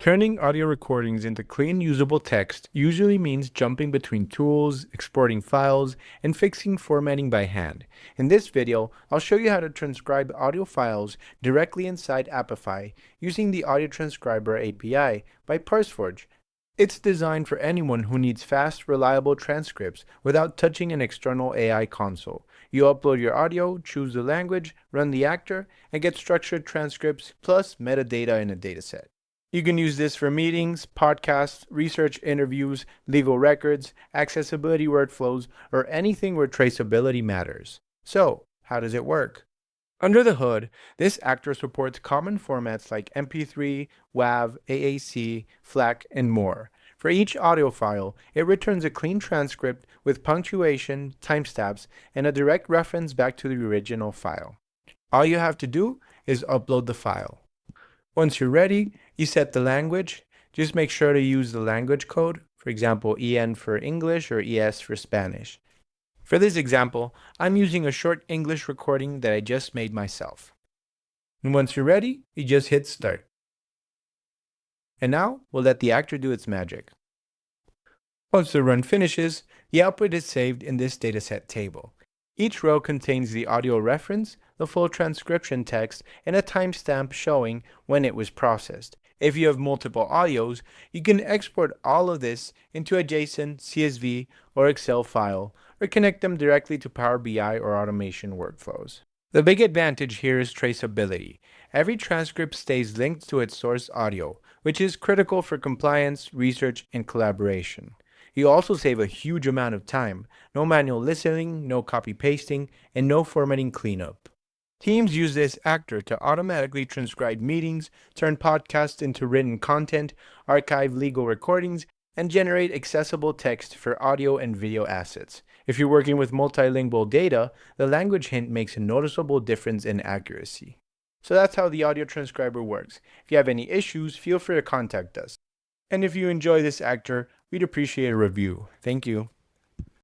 Turning audio recordings into clean, usable text usually means jumping between tools, exporting files, and fixing formatting by hand. In this video, I'll show you how to transcribe audio files directly inside Apify using the Audio Transcriber API by ParseForge. It's designed for anyone who needs fast, reliable transcripts without touching an external AI console. You upload your audio, choose the language, run the actor, and get structured transcripts plus metadata in a dataset. You can use this for meetings, podcasts, research interviews, legal records, accessibility workflows, or anything where traceability matters. So, how does it work? Under the hood, this actor supports common formats like MP3, WAV, AAC, FLAC, and more. For each audio file, it returns a clean transcript with punctuation, timestamps, and a direct reference back to the original file. All you have to do is upload the file. Once you're ready, you set the language. Just make sure to use the language code, for example, EN for English or ES for Spanish. For this example, I'm using a short English recording that I just made myself. And once you're ready, you just hit start. And now, we'll let the actor do its magic. Once the run finishes, the output is saved in this dataset table. Each row contains the audio reference, the full transcription text, and a timestamp showing when it was processed. If you have multiple audios, you can export all of this into a JSON, CSV, or Excel file, or connect them directly to Power BI or automation workflows. The big advantage here is traceability. Every transcript stays linked to its source audio, which is critical for compliance, research, and collaboration. You also save a huge amount of time. No manual listening, no copy-pasting, and no formatting cleanup. Teams use this actor to automatically transcribe meetings, turn podcasts into written content, archive legal recordings, and generate accessible text for audio and video assets. If you're working with multilingual data, the language hint makes a noticeable difference in accuracy. So that's how the audio transcriber works. If you have any issues, feel free to contact us. And if you enjoy this actor, we'd appreciate a review. Thank you.